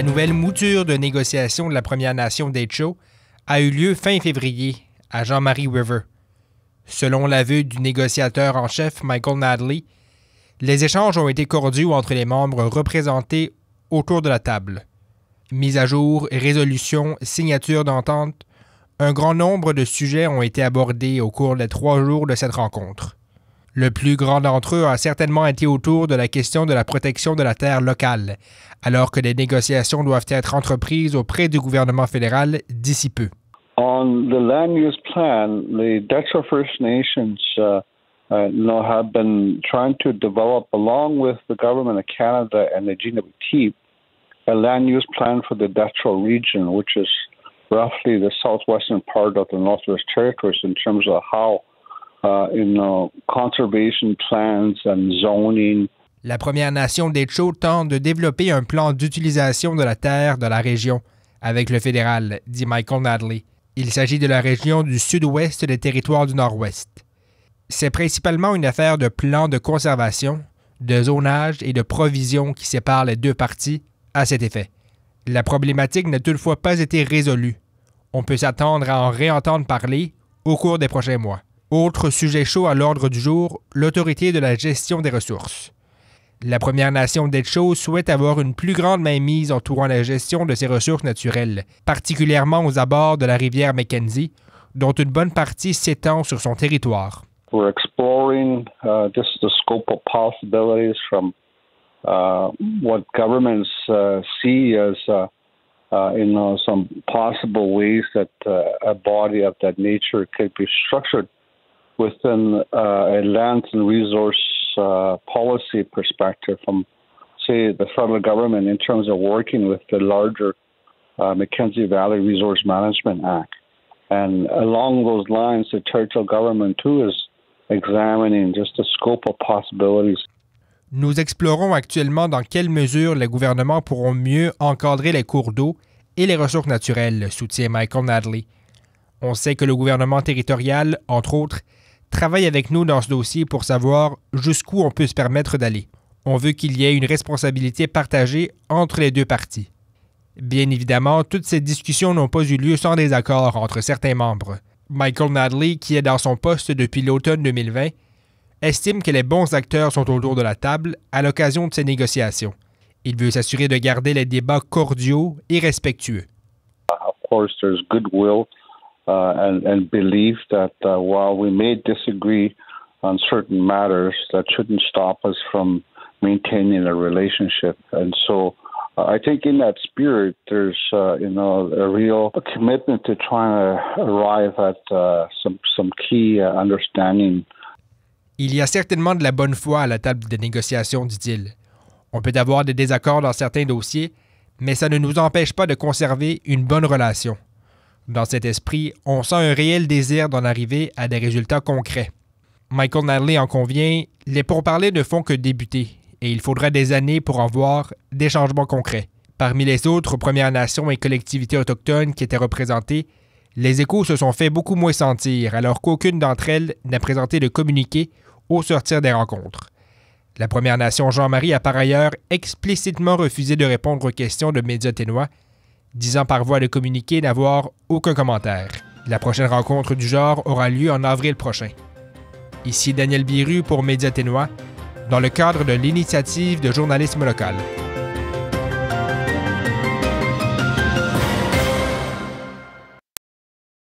La nouvelle mouture de négociation de la Première Nation d'Etcho a eu lieu fin février à Jean-Marie River. Selon l'aveu du négociateur en chef Michael Nadley, les échanges ont été cordiaux entre les membres représentés autour de la table. Mise à jour, résolution, signature d'entente, un grand nombre de sujets ont été abordés au cours des 3 jours de cette rencontre. Le plus grand d'entre eux a certainement été autour de la question de la protection de la terre locale, alors que des négociations doivent être entreprises auprès du gouvernement fédéral d'ici peu. On the land use plan, the Dutcher First Nations have been trying to develop, along with the government of Canada and the GWT, a land use plan for the Dutcher region, which is roughly the southwestern part of the Northwest Territories in terms of how conservation plans and zoning. La Première Nation d'Etcho tente de développer un plan d'utilisation de la terre de la région avec le fédéral, dit Michael Nadley. Il s'agit de la région du sud-ouest des territoires du nord-ouest. C'est principalement une affaire de plan de conservation, de zonage et de provision qui sépare les deux parties à cet effet. La problématique n'a toutefois pas été résolue. On peut s'attendre à en réentendre parler au cours des prochains mois. Autre sujet chaud à l'ordre du jour, l'autorité de la gestion des ressources. La Première Nation d'Etcho souhaite avoir une plus grande mainmise entourant la gestion de ses ressources naturelles, particulièrement aux abords de la rivière Mackenzie, dont une bonne partie s'étend sur son territoire. We're exploring just the scope of possibilities from what governments see as some possible ways that a body of that nature could be structured within a land and resource policy perspective from, say, the federal government in terms of working with the larger Mackenzie Valley Resource Management Act. And along those lines, the territorial government, too, is examining just the scope of possibilities. Nous explorons actuellement dans quelle mesure les gouvernements pourront mieux encadrer les cours d'eau et les ressources naturelles, soutient Michael Nadley. On sait que le gouvernement territorial, entre autres, travaille avec nous dans ce dossier pour savoir jusqu'où on peut se permettre d'aller. On veut qu'il y ait une responsabilité partagée entre les deux parties. Bien évidemment, toutes ces discussions n'ont pas eu lieu sans désaccord entre certains membres. Michael Nadley, qui est dans son poste depuis l'automne 2020, estime que les bons acteurs sont autour de la table à l'occasion de ces négociations. Il veut s'assurer de garder les débats cordiaux et respectueux. Of course, there's goodwill and belief that while we may disagree on certain matters, that shouldn't stop us from maintaining a relationship. And so I think in that spirit, there's a real commitment to trying to arrive at some key understanding. Il y a certainement de la bonne foi à la table des négociations, dit-il. On peut avoir des désaccords dans certains dossiers, mais ça ne nous empêche pas de conserver une bonne relation. Dans cet esprit, on sent un réel désir d'en arriver à des résultats concrets. Michael Nadley en convient, les pourparlers ne font que débuter et il faudra des années pour en voir des changements concrets. Parmi les autres Premières Nations et collectivités autochtones qui étaient représentées, les échos se sont fait beaucoup moins sentir alors qu'aucune d'entre elles n'a présenté de communiqué au sortir des rencontres. La Première Nation Jean-Marie a par ailleurs explicitement refusé de répondre aux questions de médias ténois, disant par voie de communiqué n'avoir aucun commentaire. La prochaine rencontre du genre aura lieu en avril prochain. Ici Daniel Biru pour Médias ténois, dans le cadre de l'initiative de journalisme local.